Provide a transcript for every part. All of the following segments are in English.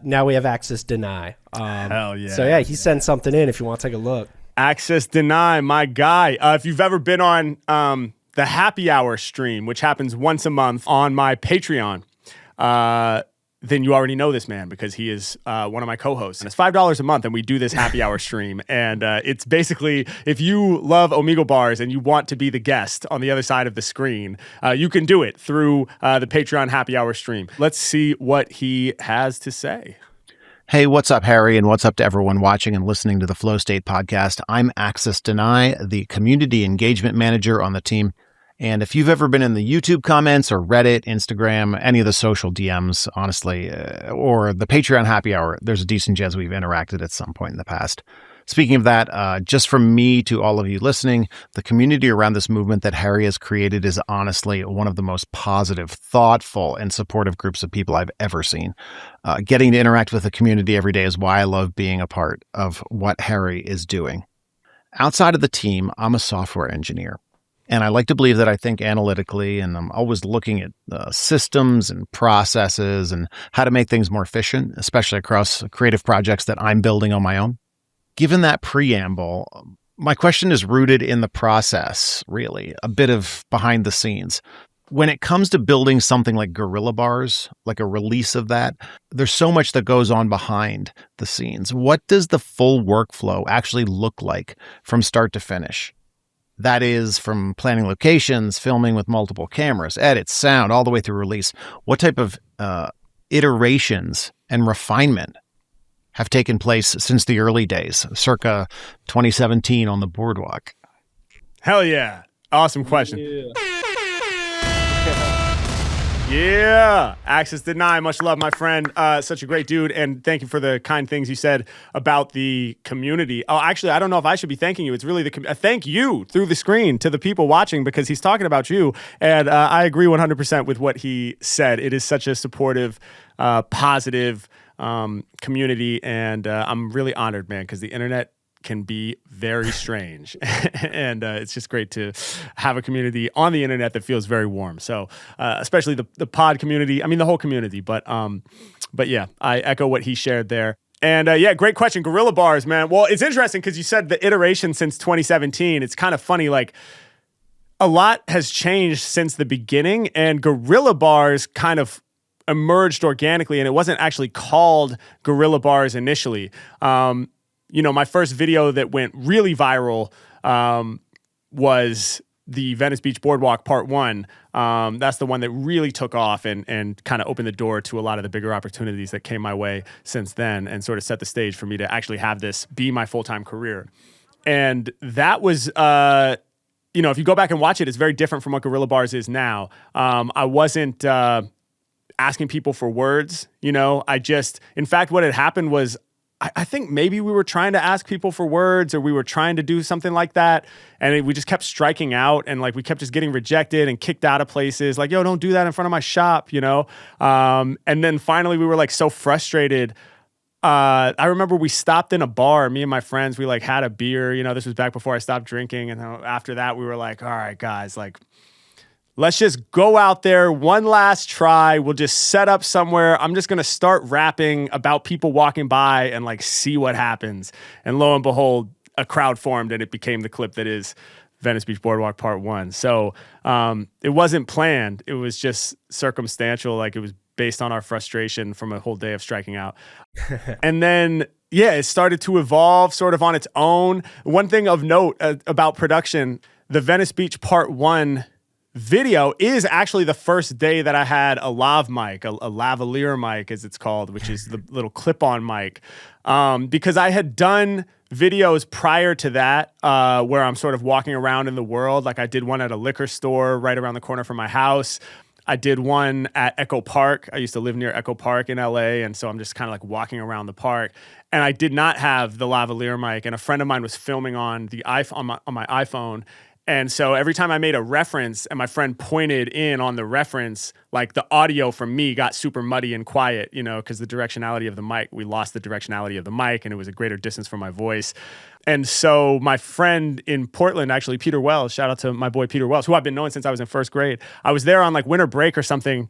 now we have AxsDeny. Hell yeah. So yeah, he sent something in if you want to take a look. AxsDeny, my guy. If you've ever been on the happy hour stream, which happens once a month on my Patreon, then you already know this man because he is one of my co-hosts. And it's $5 a month, and we do this happy hour stream. And it's basically, if you love Omegle bars and you want to be the guest on the other side of the screen, you can do it through the Patreon happy hour stream. Let's see what he has to say. Hey, what's up, Harry, and what's up to everyone watching and listening to the Flow State podcast. I'm AxsDeny, the community engagement manager on the team. And if you've ever been in the YouTube comments or Reddit, Instagram, any of the social DMs, honestly, or the Patreon happy hour, there's a decent chance we've interacted at some point in the past. Speaking of that, just from me to all of you listening, the community around this movement that Harry has created is honestly one of the most positive, thoughtful, and supportive groups of people I've ever seen. Getting to interact with the community every day is why I love being a part of what Harry is doing. Outside of the team, I'm a software engineer. And I like to believe that I think analytically, and I'm always looking at systems and processes and how to make things more efficient, especially across creative projects that I'm building on my own. Given that preamble, my question is rooted in the process, really, a bit of behind the scenes. When it comes to building something like Guerrilla bars, like a release of that, there's so much that goes on behind the scenes. What does the full workflow actually look like from start to finish? That is, from planning locations, filming with multiple cameras, edits, sound, all the way through release. What type of iterations and refinement have taken place since the early days, circa 2017 on the boardwalk? Hell yeah. Awesome question. Yeah. AxsDeny, much love, my friend. Such a great dude. And thank you for the kind things you said about the community. Oh, actually, I don't know if I should be thanking you. It's really thank you through the screen to the people watching, because he's talking about you. And I agree 100% with what he said. It is such a supportive, positive community. And I'm really honored, man, because the internet can be very strange. And it's just great to have a community on the internet that feels very warm. So especially the pod community, I mean, the whole community, but yeah, I echo what he shared there. And yeah, great question. Guerrilla bars, man. Well, it's interesting because you said the iteration since 2017. It's kind of funny, like a lot has changed since the beginning, and Guerrilla bars kind of emerged organically, and it wasn't actually called Guerrilla bars initially. You know, my first video that went really viral was the Venice Beach Boardwalk Part 1. That's the one that really took off and kind of opened the door to a lot of the bigger opportunities that came my way since then, and sort of set the stage for me to actually have this be my full-time career. And that was, you know, if you go back and watch it, it's very different from what Guerrilla Bars is now. I wasn't asking people for words, you know. In fact, what had happened was, I think maybe we were trying to ask people for words, or we were trying to do something like that, and we just kept striking out, and like we kept just getting rejected and kicked out of places. Like, yo, don't do that in front of my shop, you know. And then finally, we were like so frustrated. I remember we stopped in a bar. Me and my friends, we like had a beer. You know, this was back before I stopped drinking, and after that, we were like, all right, guys, like, let's just go out there, one last try. We'll just set up somewhere. I'm just going to start rapping about people walking by and like see what happens. And lo and behold, a crowd formed, and it became the clip that is Venice Beach Boardwalk Part 1. So it wasn't planned. It was just circumstantial. Like, it was based on our frustration from a whole day of striking out. And then, yeah, it started to evolve sort of on its own. One thing of note about production, the Venice Beach Part 1 video is actually the first day that I had a lav mic, a lavalier mic as it's called, which is the little clip-on mic. Because I had done videos prior to that where I'm sort of walking around in the world. Like, I did one at a liquor store right around the corner from my house. I did one at Echo Park. I used to live near Echo Park in LA, and so I'm just kind of like walking around the park. And I did not have the lavalier mic, and a friend of mine was filming on my iPhone. And so every time I made a reference and my friend pointed in on the reference, like the audio from me got super muddy and quiet, you know, because the directionality of the mic, we lost the directionality of the mic, and it was a greater distance from my voice. And so my friend in Portland, actually, Peter Wells, shout out to my boy Peter Wells, who I've been knowing since I was in first grade. I was there on like winter break or something,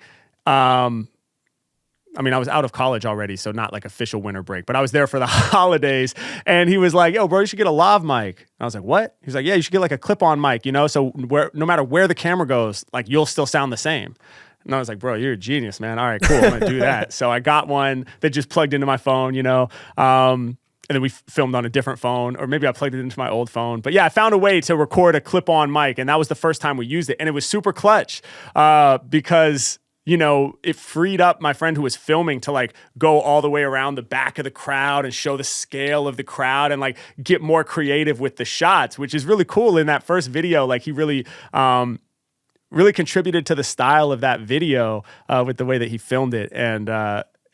I mean, I was out of college already, so not like official winter break, but I was there for the holidays. And he was like, yo, bro, you should get a lav mic. And I was like, what? He was like, yeah, you should get like a clip-on mic, so no matter where the camera goes, like you'll still sound the same. And I was like, bro, you're a genius, man. All right, cool. I'm going to do that. So I got one that just plugged into my phone, and then we filmed on a different phone, or maybe I plugged it into my old phone. But yeah, I found a way to record a clip-on mic, and that was the first time we used it. And it was super clutch because, it freed up my friend who was filming to like go all the way around the back of the crowd and show the scale of the crowd and like get more creative with the shots, which is really cool. In that first video, like he really contributed to the style of that video with the way that he filmed it.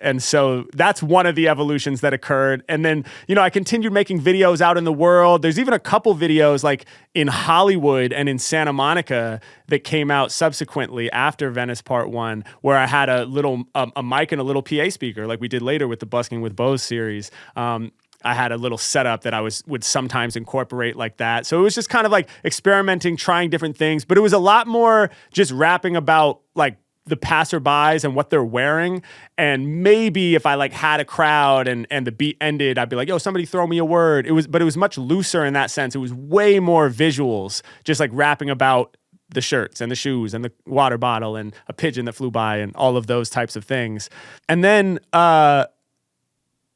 And so that's one of the evolutions that occurred. And then, I continued making videos out in the world. There's even a couple videos like in Hollywood and in Santa Monica that came out subsequently after Venice Part 1, where I had a little a mic and a little PA speaker like we did later with the Busking with Bows series. I had a little setup that I would sometimes incorporate like that. So it was just kind of like experimenting, trying different things, but it was a lot more just rapping about like the passerbys and what they're wearing. And maybe if I like had a crowd and the beat ended, I'd be like, yo, somebody throw me a word. But it was much looser in that sense. It was way more visuals, just like rapping about the shirts and the shoes and the water bottle and a pigeon that flew by and all of those types of things. And then, and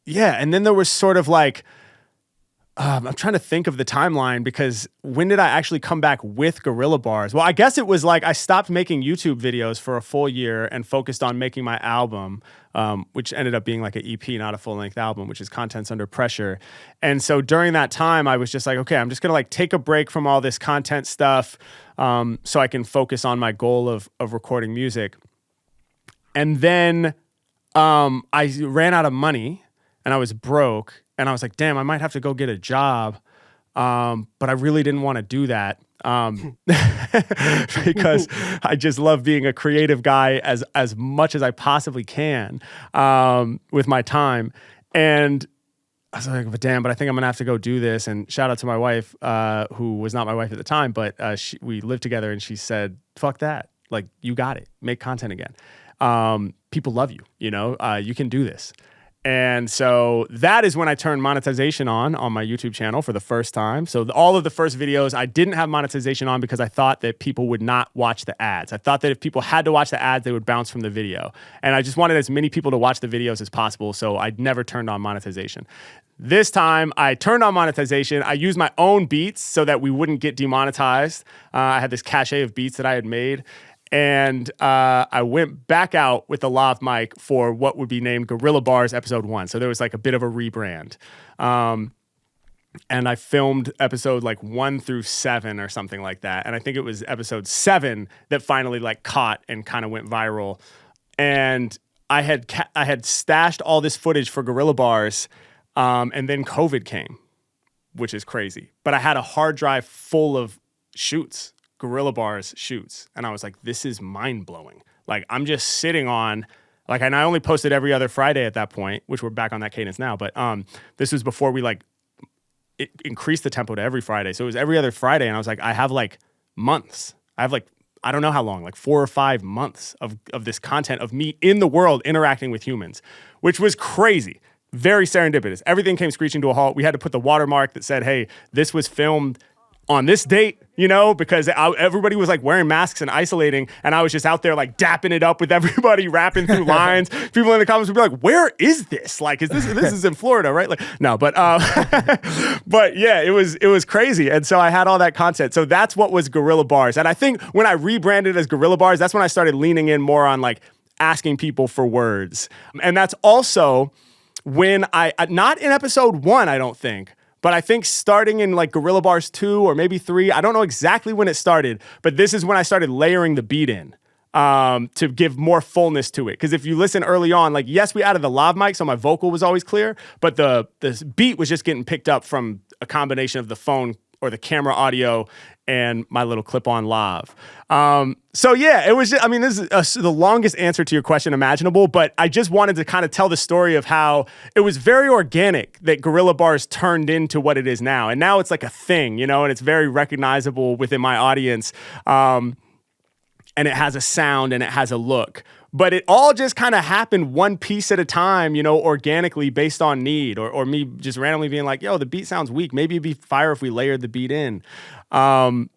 then there was sort of like, I'm trying to think of the timeline because when did I actually come back with Guerrilla Bars? Well, I guess it was like I stopped making YouTube videos for a full year and focused on making my album, which ended up being like an EP, not a full-length album, which is Contents Under Pressure. And so during that time, I was just like, okay, I'm just going to like take a break from all this content stuff so I can focus on my goal of recording music. And then I ran out of money and I was broke. And I was like, damn, I might have to go get a job. But I really didn't want to do that because I just love being a creative guy as much as I possibly can with my time. And I was like, but damn, I think I'm going to have to go do this. And shout out to my wife, who was not my wife at the time, but we lived together and she said, fuck that. Like, you got it. Make content again. People love you, you can do this. And so that is when I turned monetization on my YouTube channel for the first time. So all of the first videos, I didn't have monetization on because I thought that people would not watch the ads. I thought that if people had to watch the ads, they would bounce from the video. And I just wanted as many people to watch the videos as possible. So I never turned on monetization. This time I turned on monetization. I used my own beats so that we wouldn't get demonetized. I had this cache of beats that I had made. And I went back out with the lav mic for what would be named Guerrilla Bars Episode 1. So there was like a bit of a rebrand. And I filmed episode like 1 through 7 or something like that. And I think it was episode 7 that finally like caught and kind of went viral. And I had stashed all this footage for Guerrilla Bars, and then COVID came, which is crazy. But I had a hard drive full of shoots. Guerrilla Bars shoots. And I was like, this is mind blowing. Like, I'm just sitting on, like, and I only posted every other Friday at that point, which we're back on that cadence now. But this was before we like increased the tempo to every Friday. So it was every other Friday. And I was like, I have like months. I have like, I don't know how long, like 4 or 5 months of this content of me in the world interacting with humans, which was crazy. Very serendipitous. Everything came screeching to a halt. We had to put the watermark that said, hey, this was filmed on this date, because everybody was like wearing masks and isolating, and I was just out there like dapping it up with everybody, rapping through lines. People in the comments would be like, "Where is this? Like, is this is in Florida, right?" Like, no, but but yeah, it was crazy, and so I had all that content. So that's what was Guerrilla Bars, and I think when I rebranded as Guerrilla Bars, that's when I started leaning in more on like asking people for words, and that's also when I not in episode 1, I don't think. But I think starting in like Guerrilla Bars 2 or maybe 3, I don't know exactly when it started, but this is when I started layering the beat in to give more fullness to it. Because if you listen early on, like, yes, we added the lav mic, so my vocal was always clear, but the beat was just getting picked up from a combination of the phone or the camera audio and my little clip-on lav. So yeah, it was just, I mean, this is the longest answer to your question imaginable, but I just wanted to kind of tell the story of how it was very organic that Guerrilla Bars turned into what it is now. And now it's like a thing, and it's very recognizable within my audience. and it has a sound and it has a look. But it all just kind of happened one piece at a time, organically based on need, or me just randomly being like, yo, the beat sounds weak. Maybe it'd be fire if we layered the beat in. And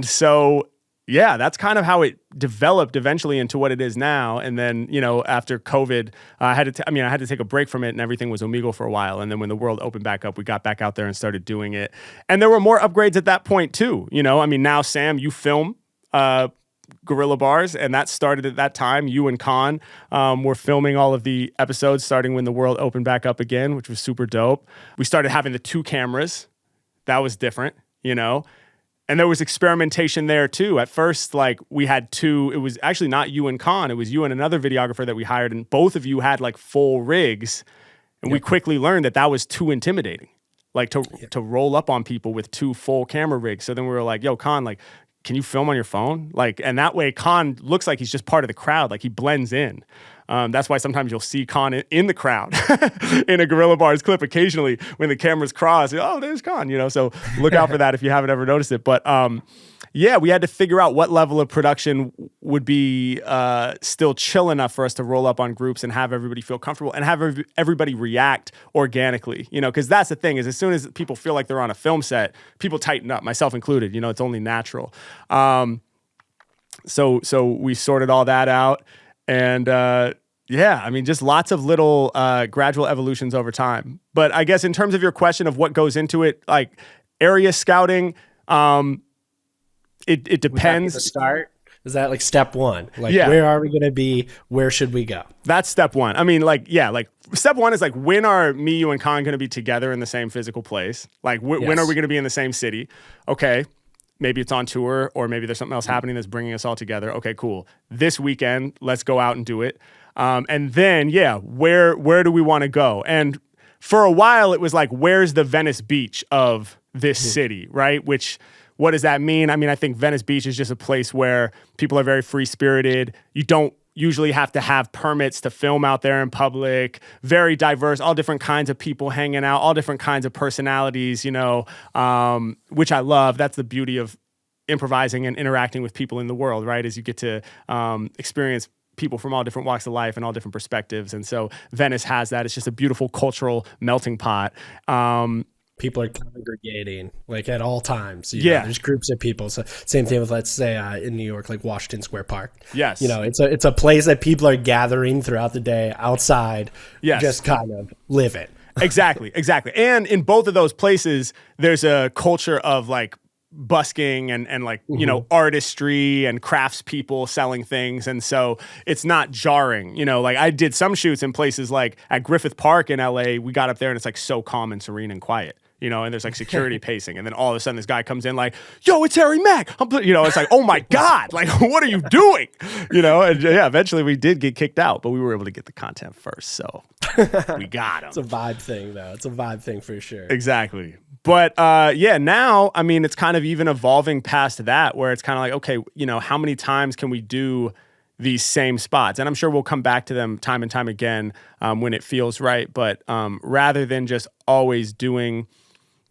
so, yeah, that's kind of how it developed eventually into what it is now. And then, after COVID, I had to take a break from it, and everything was Omegle for a while. And then when the world opened back up, we got back out there and started doing it. And there were more upgrades at that point too. Now, Sam, you film Guerrilla bars, and that started at that time. You and Khan were filming all of the episodes starting when the world opened back up again, which was super dope. We started having the 2 cameras. That was different, And there was experimentation there too. At first, we had 2. It was actually not you and Khan. It was you and another videographer that we hired, and both of you had full rigs. And we quickly learned that was too intimidating, to roll up on people with 2 full camera rigs. So then we were like, yo, Khan, can you film on your phone? And that way Khan looks like he's just part of the crowd. He blends in. That's why sometimes you'll see Khan in the crowd in a Guerrilla Bars clip occasionally when the cameras cross. Oh, there's Khan, so look out for that if you haven't ever noticed it. But we had to figure out what level of production would be still chill enough for us to roll up on groups and have everybody feel comfortable and have everybody react organically, because that's the thing, is as soon as people feel like they're on a film set, people tighten up, myself included, it's only natural. So we sorted all that out, and just lots of little gradual evolutions over time. But I guess in terms of your question of what goes into it, area scouting, it depends. The start, is that step 1? Where are we going to be? Where should we go? That's step 1. Step 1 is when are me, you, and Khan going to be together in the same physical place? When are we going to be in the same city? Okay, maybe it's on tour, or maybe there's something else happening that's bringing us all together. Okay, cool. This weekend, let's go out and do it. And then, where do we want to go? And for a while, it was where's the Venice Beach of this city, right? What does that mean? I think Venice Beach is just a place where people are very free-spirited. You don't usually have to have permits to film out there in public. Very diverse, all different kinds of people hanging out, all different kinds of personalities, which I love. That's the beauty of improvising and interacting with people in the world, right? Is you get to experience people from all different walks of life and all different perspectives. And so Venice has that. It's just a beautiful cultural melting pot. People are congregating at all times. There's groups of people. So same thing with, let's say, in New York, Washington Square Park. Yes. It's a place that people are gathering throughout the day outside. Yes. Just kind of live it. Exactly. And in both of those places, there's a culture of busking and artistry and craftspeople selling things. And so it's not jarring, I did some shoots in places at Griffith Park in LA. We got up there and it's so calm and serene and quiet, and there's security pacing. And then all of a sudden this guy comes in yo, it's Harry Mack. It's oh my God, what are you doing? And eventually we did get kicked out, but we were able to get the content first. So we got him. It's a vibe thing though. It's a vibe thing for sure. Exactly. But now, it's kind of even evolving past that, where it's kind of okay, how many times can we do these same spots? And I'm sure we'll come back to them time and time again when it feels right. But rather than just always doing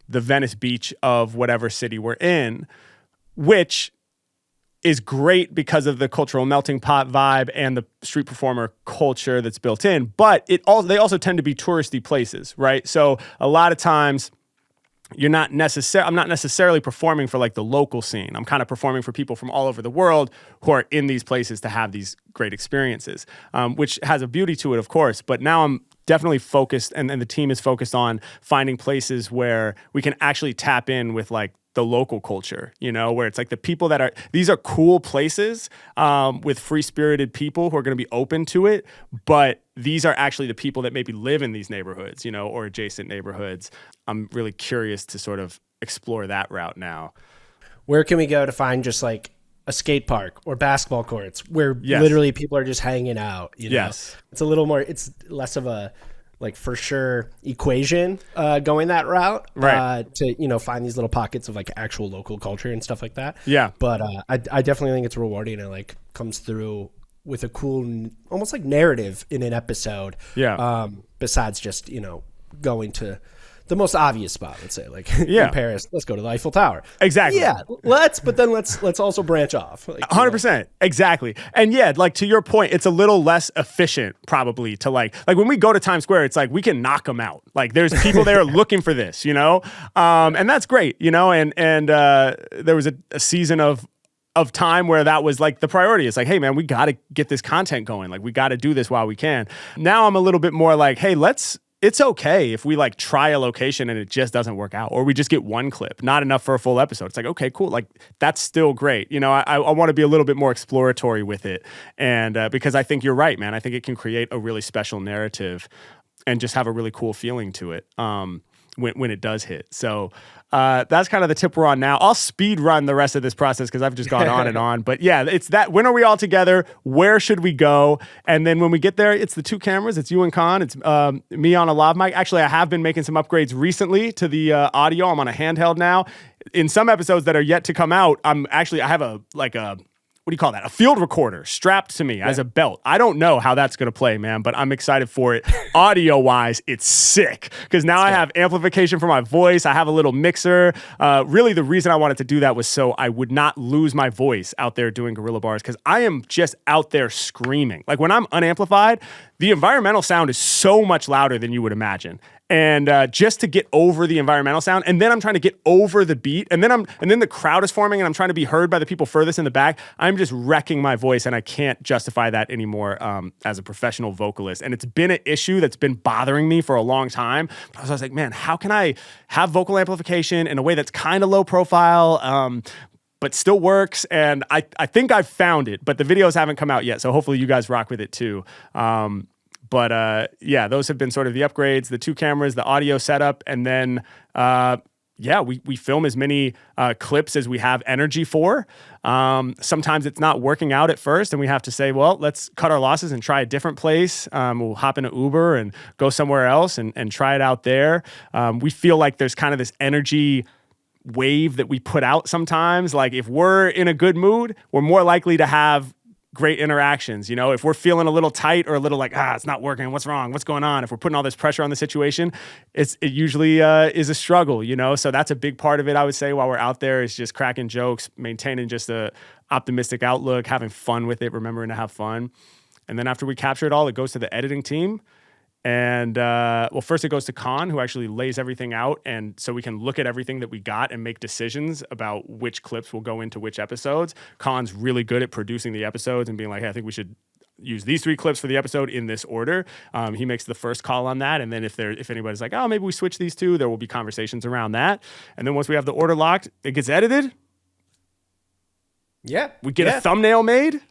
the Venice Beach of whatever city we're in, which is great because of the cultural melting pot vibe and the street performer culture that's built in, but they also tend to be touristy places, right? So a lot of times I'm not necessarily performing for the local scene. I'm kind of performing for people from all over the world who are in these places to have these great experiences, which has a beauty to it, of course. But now I'm definitely focused, and the team is focused on finding places where we can actually tap in with the local culture, where it's the people these are cool places with free-spirited people who are going to be open to it, but these are actually the people that maybe live in these neighborhoods, or adjacent neighborhoods. I'm really curious to sort of explore that route now. Where can we go to find just a skate park or basketball courts where literally people are just hanging out? Yes. It's a little more, it's less of a, for sure equation going that route, right? To find these little pockets of actual local culture and stuff like that. Yeah, but I definitely think it's rewarding and comes through with a cool, almost narrative in an episode. Yeah. Besides just going to the most obvious spot, let's say, like Yeah. in Paris, let's go to the Eiffel Tower. Exactly. Yeah, but then let's also branch off. Like, 100%. Exactly. And yeah, like to your point, it's a little less efficient probably to like when we go to Times Square, it's like we can knock them out. Like there's people there looking for this, you know? And that's great, you know? And there was a season of time where that was like the priority. It's like, hey man, we got to get this content going. Like we got to do this while we can. Now I'm a little bit more like, hey, it's okay if we like try a location and it just doesn't work out, or we just get one clip, not enough for a full episode. It's like, okay, cool. Like that's still great. You know, I want to be a little bit more exploratory with it. And because I think you're right, man. I think it can create a really special narrative and just have a really cool feeling to it when it does hit. So that's kind of the tip we're on now. I'll speed run the rest of this process because I've just gone on and on. But yeah, it's that. When are we all together? Where should we go? And then when we get there, it's the two cameras. It's you and Con. It's me on a lav mic. Actually, I have been making some upgrades recently to the audio. I'm on a handheld now. In some episodes that are yet to come out, I have a what do you call that? A field recorder strapped to me as a belt. I don't know how that's going to play, man, but I'm excited for it. Audio-wise, it's sick because now I have amplification for my voice. I have a little mixer. Really, the reason I wanted to do that was so I would not lose my voice out there doing Guerrilla bars because I am just out there screaming. Like when I'm unamplified, the environmental sound is so much louder than you would imagine. And just to get over the environmental sound, and then I'm trying to get over the beat, and then the crowd is forming, and I'm trying to be heard by the people furthest in the back. I'm just wrecking my voice, and I can't justify that anymore as a professional vocalist. And it's been an issue that's been bothering me for a long time. But I was like, man, how can I have vocal amplification in a way that's kind of low profile, but still works? And I think I've found it, but the videos haven't come out yet, so hopefully you guys rock with it too. But yeah, those have been sort of the upgrades, the two cameras, the audio setup, and then we film as many clips as we have energy for. Sometimes it's not working out at first, and we have to say, well, let's cut our losses and try a different place. We'll hop in an Uber and go somewhere else and try it out there. We feel like there's kind of this energy wave that we put out sometimes. Like if we're in a good mood, we're more likely to have great interactions. You know, if we're feeling a little tight or a little like, it's not working, what's wrong, what's going on? If we're putting all this pressure on the situation, it usually is a struggle, you know? So that's a big part of it, I would say, while we're out there, is just cracking jokes, maintaining just a optimistic outlook, having fun with it, remembering to have fun. And then after we capture it all, it goes to the editing team. And first it goes to Con, who actually lays everything out, and so we can look at everything that we got and make decisions about which clips will go into which episodes. Con's really good at producing the episodes and being like, hey, I think we should use these 3 clips for the episode in this order. He makes the first call on that, and then if anybody's like, oh, maybe we switch these 2, there will be conversations around that. And then once we have the order locked, it gets edited. Yeah, we get a thumbnail made,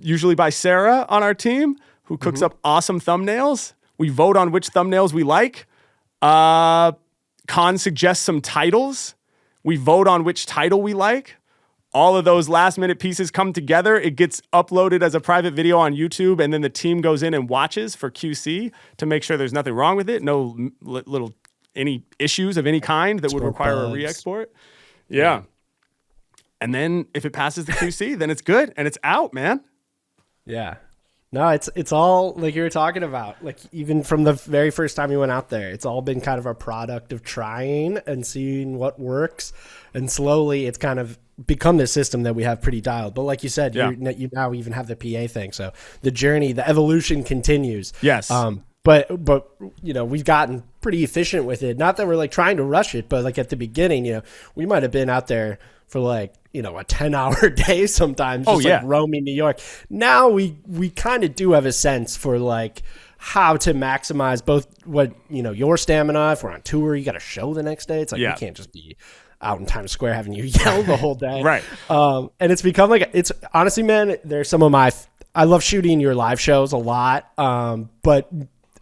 usually by Sarah on our team, who cooks up awesome thumbnails. We vote on which thumbnails we like. Con suggests some titles. We vote on which title we like. All of those last minute pieces come together. It gets uploaded as a private video on YouTube, and then the team goes in and watches for QC to make sure there's nothing wrong with it. No any issues of any kind that would require a re-export. Yeah. And then if it passes the QC, then it's good and it's out, man. Yeah. No, it's all like you were talking about. Like even from the very first time we went out there, it's all been kind of a product of trying and seeing what works, and slowly it's kind of become this system that we have pretty dialed. But like you said, you now even have the PA thing, so the journey, the evolution continues. Yes. But you know, we've gotten pretty efficient with it. Not that we're like trying to rush it, but like at the beginning, you know, we might have been out there for like, you know, a 10-hour day sometimes, just like roaming New York. Now we kind of do have a sense for like how to maximize both what, you know, your stamina. If we're on tour, you got a show the next day. It's like, we can't just be out in Times Square having you yell the whole day. Right. And it's become like, it's honestly, man, there's some of I love shooting your live shows a lot. But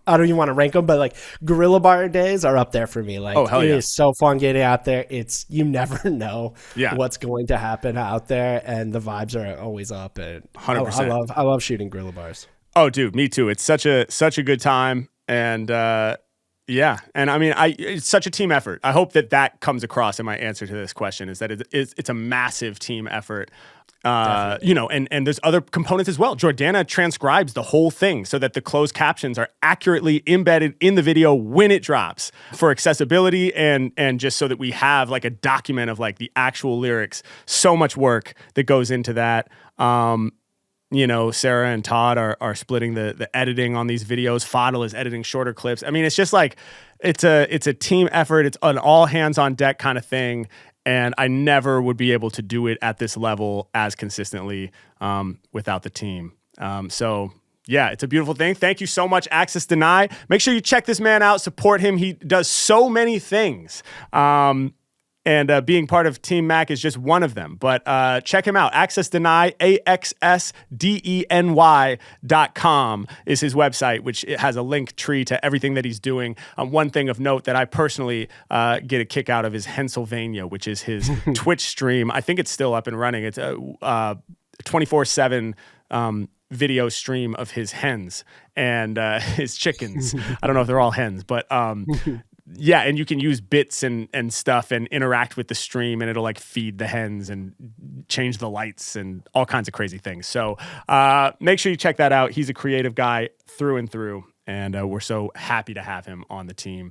I don't even want to rank them, but like Guerrilla Bar days are up there for me. Like it is so fun getting out there. You never know what's going to happen out there, and the vibes are always up. And 100%. I love shooting Guerrilla Bars. Oh, dude, me too. It's such a good time, and and I mean, it's such a team effort. I hope that comes across in my answer to this question, is that it's a massive team effort. And there's other components as well. Jordana transcribes the whole thing so that the closed captions are accurately embedded in the video when it drops for accessibility and just so that we have like a document of like the actual lyrics. So much work that goes into that. Sarah and Todd are splitting the editing on these videos. Fadl is editing shorter clips. I mean, it's just like, it's a team effort. It's an all hands on deck kind of thing. And I never would be able to do it at this level as consistently without the team. So yeah, it's a beautiful thing. Thank you so much, AxsDeny. Make sure you check this man out, support him. He does so many things. And being part of Team Mack is just one of them. But check him out. AxsDeny, AxsDeny.com is his website, which it has a link tree to everything that he's doing. One thing of note that I personally get a kick out of is Pennsylvania, which is his Twitch stream. I think it's still up and running. It's a 24/7 video stream of his hens and his chickens. I don't know if they're all hens, but... yeah, and you can use bits and stuff and interact with the stream, and it'll like feed the hens and change the lights and all kinds of crazy things. So make sure you check that out. He's a creative guy through and through, and we're so happy to have him on the team.